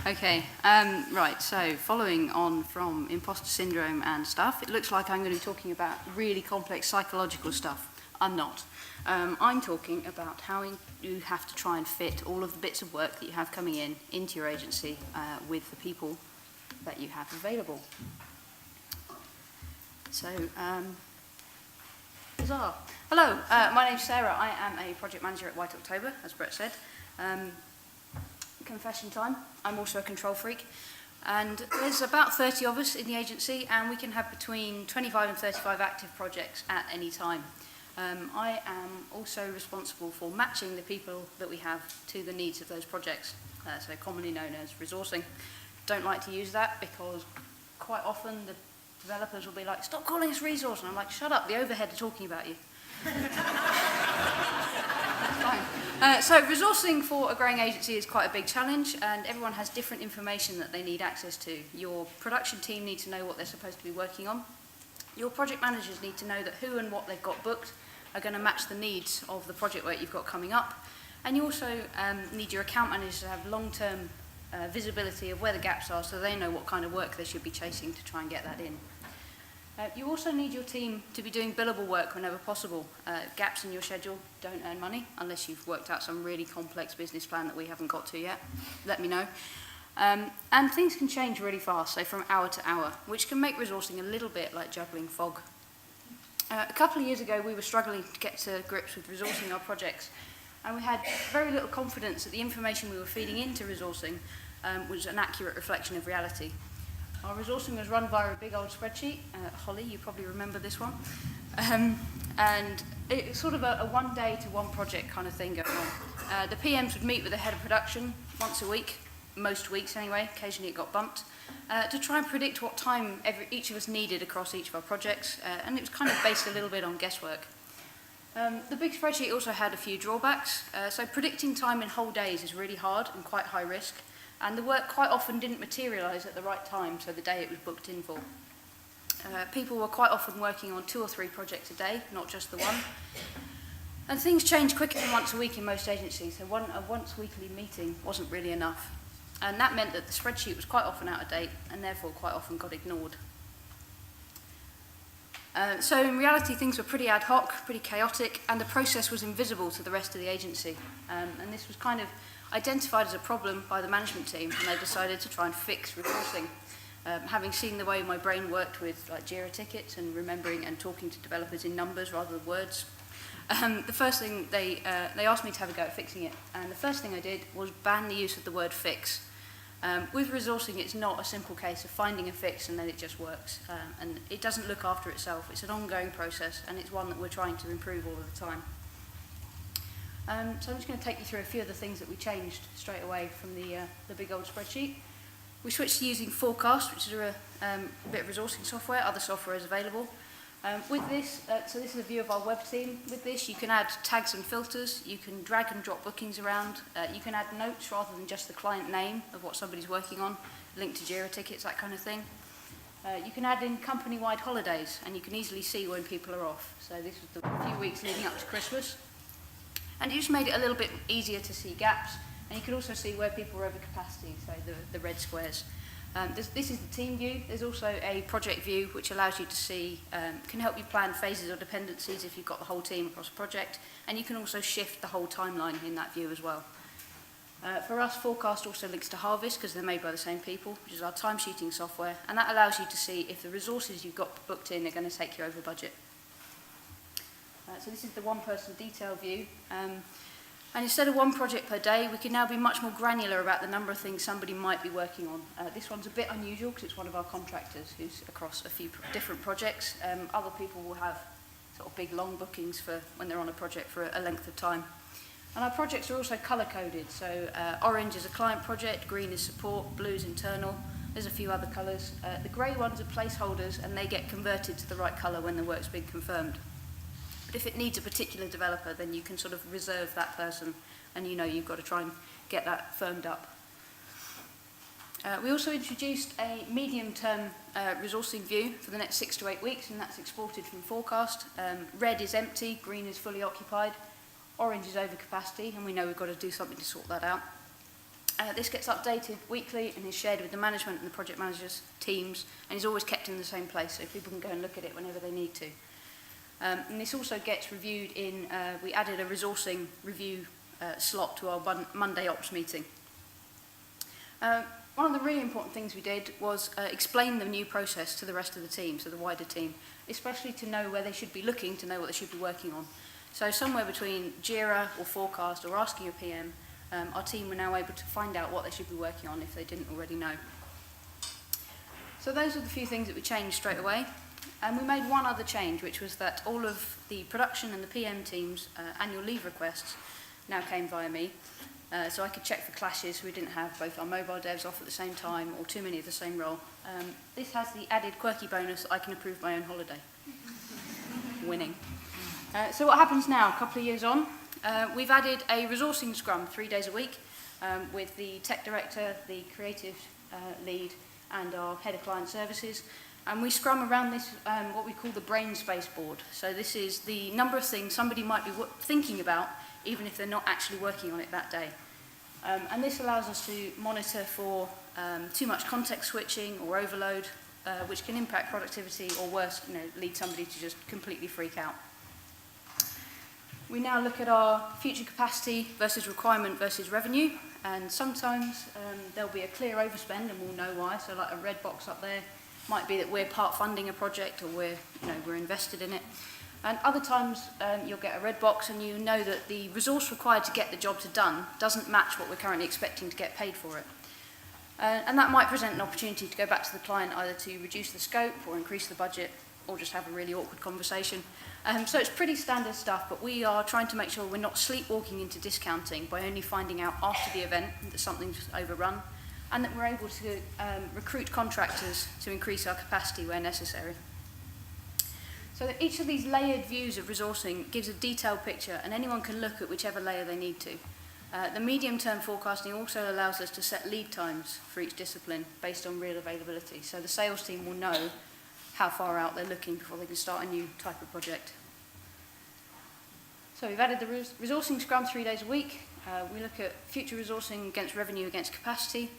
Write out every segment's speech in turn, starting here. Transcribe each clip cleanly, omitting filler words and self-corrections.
Okay, right, so following on from imposter syndrome and stuff, it looks like I'm going to be talking about really complex psychological stuff. I'm not. I'm talking about how you have to try and fit all of the bits of work that you have coming in into your agency with the people that you have available. So, huzzah. Hello, my name's Sarah. I am a project manager at White October, as Brett said. Confession time, I'm also a control freak. And there's about 30 of us in the agency, and we can have between 25 and 35 active projects at any time. I am also responsible for matching the people that we have to the needs of those projects, so commonly known as resourcing. Don't like to use that because quite often the developers will be like, stop calling us resource, and I'm like, shut up, the overhead are talking about you. So resourcing for a growing agency is quite a big challenge, and everyone has different information that they need access to. Your production team need to know what they're supposed to be working on. Your project managers need to know that who and what they've got booked are going to match the needs of the project work you've got coming up. And you also need your account managers to have long-term visibility of where the gaps are, so they know what kind of work they should be chasing to try and get that in. You also need your team to be doing billable work whenever possible. Gaps in your schedule don't earn money unless you've worked out some really complex business plan that we haven't got to yet. Let me know. And things can change really fast, so from hour to hour, which can make resourcing a little bit like juggling fog. A couple of years ago, we were struggling to get to grips with resourcing our projects, and we had very little confidence that the information we were feeding into resourcing was an accurate reflection of reality. Our resourcing was run via a big old spreadsheet. Holly, you probably remember this one. And it's sort of a one day to one project kind of thing going on. The PMs would meet with the head of production once a week, most weeks anyway, occasionally it got bumped, to try and predict what time each of us needed across each of our projects, and it was kind of based a little bit on guesswork. The big spreadsheet also had a few drawbacks, so predicting time in whole days is really hard and quite high risk. And the work quite often didn't materialise at the right time, so the day it was booked in for. People were quite often working on 2 or 3 projects a day, not just the one. And things changed quicker than once a week in most agencies, so a once weekly meeting wasn't really enough. And that meant that the spreadsheet was quite often out of date, and therefore quite often got ignored. So in reality, things were pretty ad hoc, pretty chaotic, and the process was invisible to the rest of the agency. And this was kind of identified as a problem by the management team, and they decided to try and fix resourcing. Having seen the way my brain worked with like Jira tickets and remembering and talking to developers in numbers rather than words, the first thing they asked me to have a go at fixing it, and the first thing I did was ban the use of the word fix. With resourcing, it's not a simple case of finding a fix and then it just works, and it doesn't look after itself. It's an ongoing process, and it's one that we're trying to improve all of the time. So I'm just going to take you through a few of the things that we changed straight away from the big old spreadsheet. We switched to using Forecast, which is a bit of resourcing software. Other software is available. With this, so this is a view of our web team. With this, you can add tags and filters. You can drag and drop bookings around. You can add notes rather than just the client name of what somebody's working on, link to Jira tickets, that kind of thing. You can add in company-wide holidays, and you can easily see when people are off. So this was the few weeks leading up to Christmas. And it just made it a little bit easier to see gaps, and you can also see where people were over capacity, so the red squares. This is the team view. There's also a project view, which allows you to see, can help you plan phases or dependencies if you've got the whole team across a project, and you can also shift the whole timeline in that view as well. For us, Forecast also links to Harvest because they're made by the same people, which is our time-sheeting software, and that allows you to see if the resources you've got booked in are going to take you over budget. So this is the one-person detail view. And instead of one project per day, we can now be much more granular about the number of things somebody might be working on. This one's a bit unusual because it's one of our contractors who's across a few different projects. Other people will have sort of big, long bookings for when they're on a project for a length of time. And our projects are also colour-coded. So orange is a client project, green is support, blue is internal. There's a few other colours. The grey ones are placeholders, and they get converted to the right colour when the work's been confirmed. But if it needs a particular developer, then you can sort of reserve that person, and you know you've got to try and get that firmed up. We also introduced a medium-term resourcing view for the next 6 to 8 weeks, and that's exported from Forecast. Red is empty, green is fully occupied, orange is over capacity, and we know we've got to do something to sort that out. This gets updated weekly and is shared with the management and the project managers' teams, and is always kept in the same place so people can go and look at it whenever they need to. And this also gets reviewed in, we added a resourcing review slot to our Monday ops meeting. One of the really important things we did was explain the new process to the rest of the team, so the wider team, especially to know where they should be looking, to know what they should be working on. So somewhere between JIRA or Forecast or asking a PM, our team were now able to find out what they should be working on if they didn't already know. So those are the few things that we changed straight away. And we made one other change, which was that all of the production and the PM teams' annual leave requests now came via me. So I could check for clashes so we didn't have both our mobile devs off at the same time or too many of the same role. This has the added quirky bonus that I can approve my own holiday. Winning. So what happens now, a couple of years on? We've added a resourcing scrum 3 days a week with the tech director, the creative lead, and our head of client services. And we scrum around this, what we call the brain space board. So this is the number of things somebody might be thinking about, even if they're not actually working on it that day. And this allows us to monitor for too much context switching or overload, which can impact productivity or worse, lead somebody to just completely freak out. We now look at our future capacity versus requirement versus revenue, and sometimes there'll be a clear overspend and we'll know why. So like a red box up there might be that we're part funding a project or we're invested in it. And other times you'll get a red box and you know that the resource required to get the job done doesn't match what we're currently expecting to get paid for it. And that might present an opportunity to go back to the client either to reduce the scope or increase the budget or just have a really awkward conversation. So it's pretty standard stuff, but we are trying to make sure we're not sleepwalking into discounting by only finding out after the event that something's overrun, and that we're able to recruit contractors to increase our capacity where necessary. So that each of these layered views of resourcing gives a detailed picture, and anyone can look at whichever layer they need to. The medium-term forecasting also allows us to set lead times for each discipline based on real availability. So the sales team will know how far out they're looking before they can start a new type of project. So we've added the resourcing scrum 3 days a week. We look at future resourcing against revenue against capacity,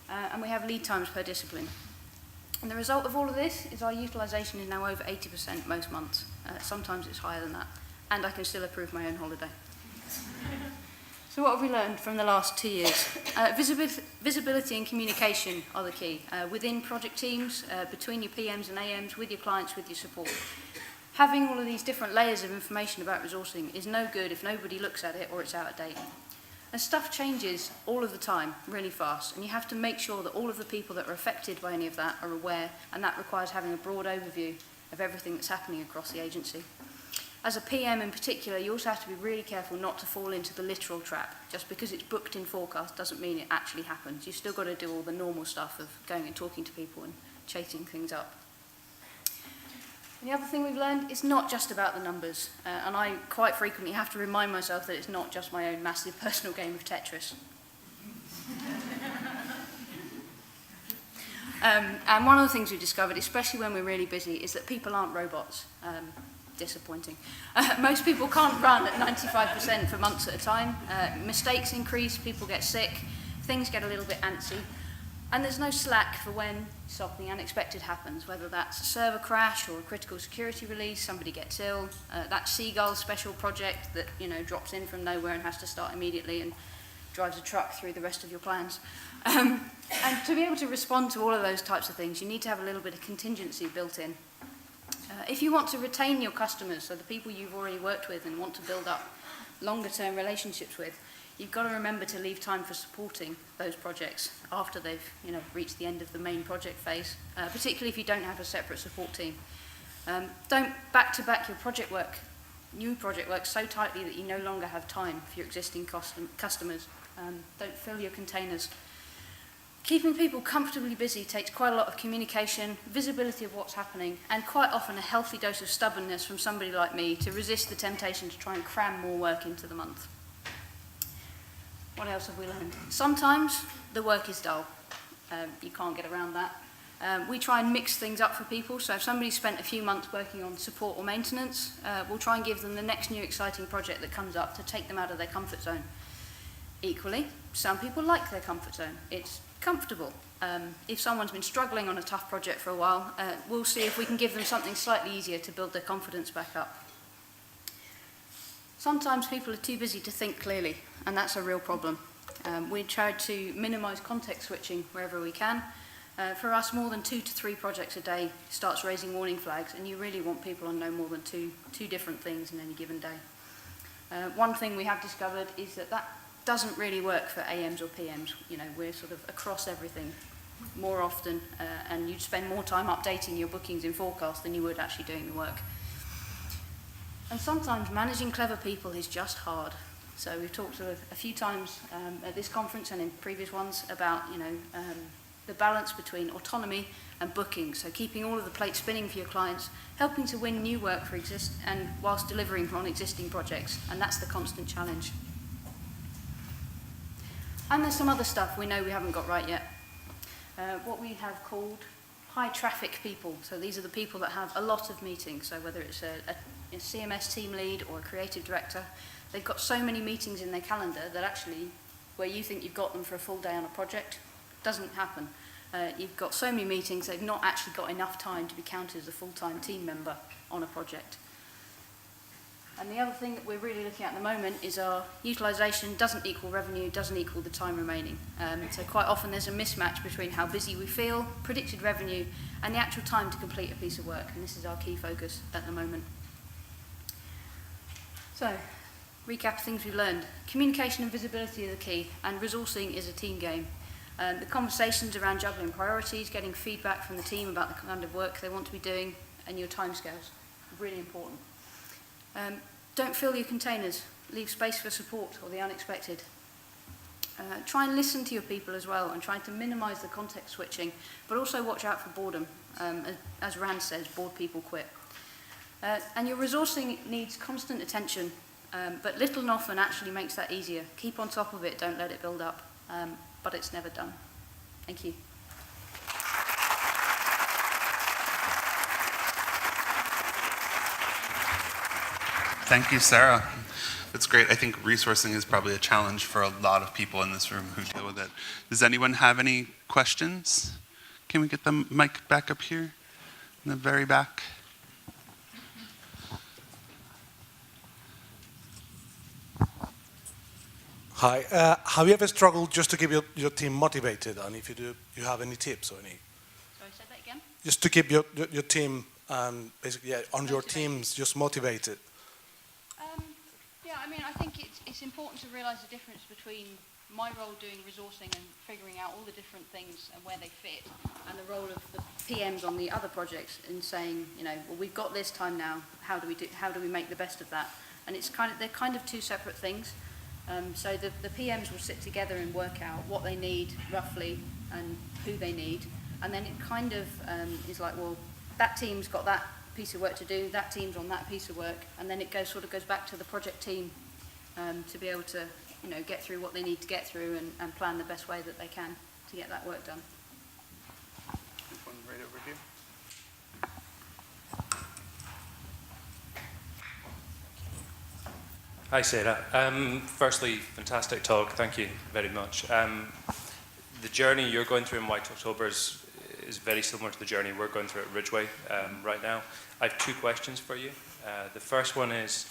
and we have lead times per discipline. And the result of all of this is our utilisation is now over 80% most months. Sometimes it's higher than that. And I can still approve my own holiday. So what have we learned from the last 2 years? Visibility and communication are the key. Within project teams, between your PMs and AMs, with your clients, with your support. Having all of these different layers of information about resourcing is no good if nobody looks at it or it's out of date. And stuff changes all of the time, really fast, and you have to make sure that all of the people that are affected by any of that are aware, and that requires having a broad overview of everything that's happening across the agency. As a PM in particular, you also have to be really careful not to fall into the literal trap. Just because it's booked in forecast doesn't mean it actually happens. You've still got to do all the normal stuff of going and talking to people and chasing things up. And the other thing we've learned, it's not just about the numbers. And I quite frequently have to remind myself that it's not just my own massive personal game of Tetris. And one of the things we've discovered, especially when we're really busy, is that people aren't robots. Disappointing. Most people can't run at 95% for months at a time. Mistakes increase, people get sick, things get a little bit antsy. And there's no slack for when something unexpected happens, whether that's a server crash or a critical security release, somebody gets ill, that Seagull special project that drops in from nowhere and has to start immediately and drives a truck through the rest of your plans. And to be able to respond to all of those types of things, you need to have a little bit of contingency built in. If you want to retain your customers, so the people you've already worked with and want to build up longer-term relationships with, you've got to remember to leave time for supporting those projects after they've reached the end of the main project phase, particularly if you don't have a separate support team. Don't back-to-back your project work, new project work so tightly that you no longer have time for your existing customers. Don't fill your containers. Keeping people comfortably busy takes quite a lot of communication, visibility of what's happening, and quite often a healthy dose of stubbornness from somebody like me to resist the temptation to try and cram more work into the month. What else have we learned? Sometimes the work is dull. You can't get around that. We try and mix things up for people, so if somebody's spent a few months working on support or maintenance, we'll try and give them the next new exciting project that comes up to take them out of their comfort zone. Equally, some people like their comfort zone. It's comfortable. If someone's been struggling on a tough project for a while, we'll see if we can give them something slightly easier to build their confidence back up. Sometimes people are too busy to think clearly, and that's a real problem. We try to minimise context switching wherever we can. For us, more than 2 to 3 projects a day starts raising warning flags, and you really want people on no more than two different things in any given day. One thing we have discovered is that doesn't really work for AMs or PMs. You know, we're sort of across everything more often, and you'd spend more time updating your bookings in forecast than you would actually doing the work. And sometimes managing clever people is just hard. So we've talked a few times at this conference and in previous ones about, the balance between autonomy and booking. So keeping all of the plates spinning for your clients, helping to win new work and whilst delivering on existing projects. And that's the constant challenge. And there's some other stuff we know we haven't got right yet. What we have called high traffic people. So these are the people that have a lot of meetings. So whether it's a CMS team lead or a creative director, they've got so many meetings in their calendar that actually, where you think you've got them for a full day on a project, doesn't happen. You've got so many meetings, they've not actually got enough time to be counted as a full-time team member on a project. And the other thing that we're really looking at the moment is our utilisation doesn't equal revenue, doesn't equal the time remaining. So quite often there's a mismatch between how busy we feel, predicted revenue, and the actual time to complete a piece of work. And this is our key focus at the moment. So, recap of things we've learned. Communication and visibility are the key, and resourcing is a team game. The conversations around juggling priorities, getting feedback from the team about the kind of work they want to be doing, and your timescales, really important. Don't fill your containers. Leave space for support or the unexpected. Try and listen to your people as well, and try to minimise the context switching, but also watch out for boredom. As Rand says, bored people quit. And your resourcing needs constant attention, but little and often actually makes that easier. Keep on top of it, don't let it build up, but it's never done. Thank you. Thank you, Sarah. That's great. I think resourcing is probably a challenge for a lot of people in this room who deal with it. Does anyone have any questions? Can we get the mic back up here in the very back? Hi. Have you ever struggled just to keep your team motivated? And if you do, you have any tips or any? Sorry, say that again? Just to keep your team, basically, on your teams, just motivated. Yeah, I mean, I think it's important to realise the difference between my role doing resourcing and figuring out all the different things and where they fit, and the role of the PMs on the other projects in saying, well, we've got this time now. How do we make the best of that? And they're kind of two separate things. So the PMs will sit together and work out what they need roughly and who they need, and then it kind of is like, well, that team's got that piece of work to do, that team's on that piece of work, and then it goes back to the project team to be able to get through what they need to get through and plan the best way that they can to get that work done. One right over here. Hi, Sarah. Firstly, fantastic talk. Thank you very much. The journey you're going through in White October is very similar to the journey we're going through at Ridgeway right now. I have 2 questions for you. The first one is,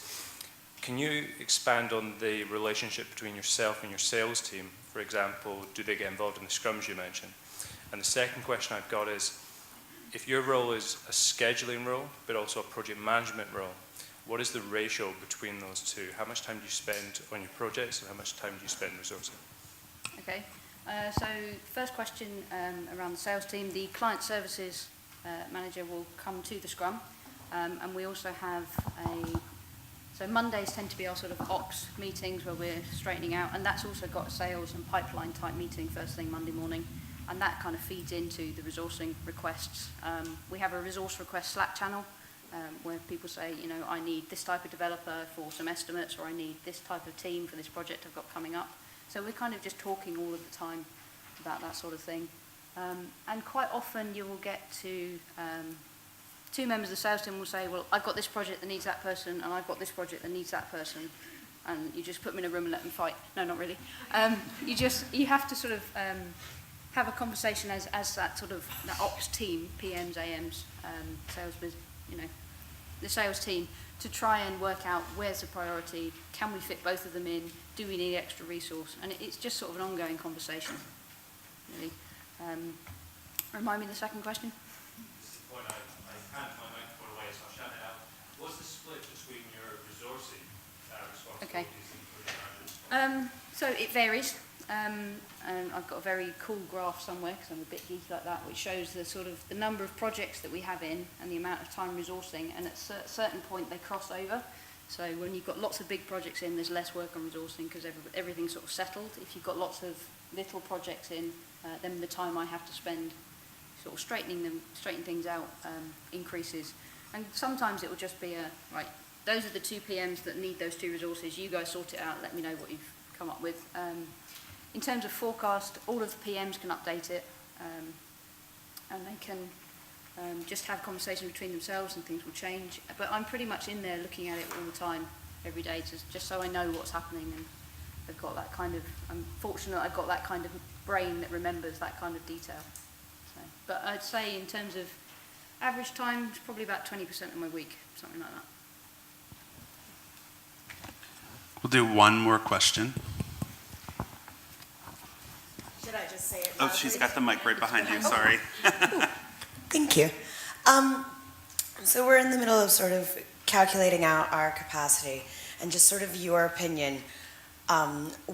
can you expand on the relationship between yourself and your sales team? For example, do they get involved in the scrums you mentioned? And the second question I've got is, if your role is a scheduling role, but also a project management role, what is the ratio between those two? How much time do you spend on your projects and how much time do you spend resourcing? Okay. So first question around the sales team, the client services manager will come to the scrum, and we also have so Mondays tend to be our sort of ops meetings where we're straightening out, and that's also got a sales and pipeline type meeting first thing Monday morning, and that kind of feeds into the resourcing requests. We have a resource request Slack channel where people say, I need this type of developer for some estimates, or I need this type of team for this project I've got coming up. So we're kind of just talking all of the time about that sort of thing. And quite often you will get to 2 members of the sales team will say, well, I've got this project that needs that person, and I've got this project that needs that person. and you just put them in a room and let them fight. No, not really. You have to sort of have a conversation as that sort of that ops team, PMs, AMs, sales, the sales team, to try and work out where's the priority, can we fit both of them in, do we need extra resource, and it's just sort of an ongoing conversation, really. Remind me the second question. This is the point I can't my microphone away, so I'll shout it out. What's the split between your resourcing responsibilities and project managers? So it varies. And I've got a very cool graph somewhere, because I'm a bit geeky like that, which shows the number of projects that we have in and the amount of time resourcing, and at a certain point they cross over. So when you've got lots of big projects in, there's less work on resourcing because everything's sort of settled. If you've got lots of little projects in, then the time I have to spend sort of straightening things out increases. And sometimes it will just be right, those are the two PMs that need those two resources, you guys sort it out, let me know what you've come up with. In terms of forecast, all of the PMs can update it, and they can just have conversations between themselves, and things will change. But I'm pretty much in there looking at it all the time, every day, just so I know what's happening, and I've got that kind of, I'm fortunate I've got that kind of brain that remembers that kind of detail. So, but I'd say in terms of average time, it's probably about 20% of my week, something like that. We'll do one more question. Should I just say it? Oh, she's got the mic right behind you, sorry. Thank you. So we're in the middle of sort of calculating out our capacity, and just sort of your opinion,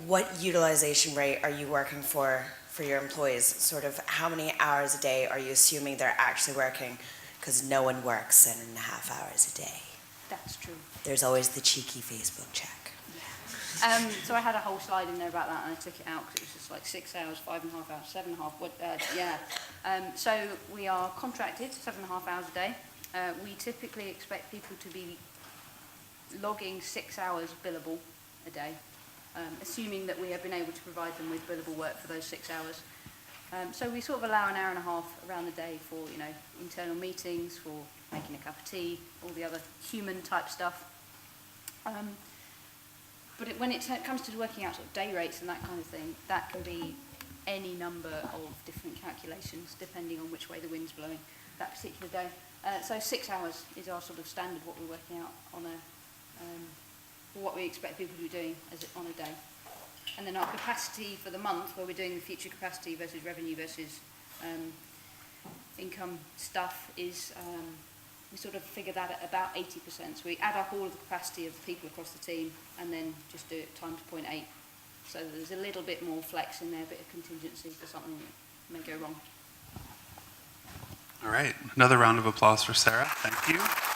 what utilization rate are you working for your employees? Sort of how many hours a day are you assuming they're actually working? Because no one works 7.5 hours a day. That's true. There's always the cheeky Facebook check. So I had a whole slide in there about that, and I took it out because it was just like 6 hours, 5.5 hours, 7.5. So we are contracted 7.5 hours a day. We typically expect people to be logging 6 hours billable a day, assuming that we have been able to provide them with billable work for those 6 hours. So we sort of allow an hour and a half around the day for, internal meetings, for making a cup of tea, all the other human type stuff. But when it comes to working out sort of day rates and that kind of thing, that can be any number of different calculations depending on which way the wind's blowing that particular day. So 6 hours is our sort of standard, what we're working out on what we expect people to be doing on a day. And then our capacity for the month, where we're doing the future capacity versus revenue versus income stuff, is we sort of figure that at about 80%. So we add up all of the capacity of the people across the team and then just do it times 0.8. So there's a little bit more flex in there, a bit of contingency for something that may go wrong. All right, another round of applause for Sarah. Thank you.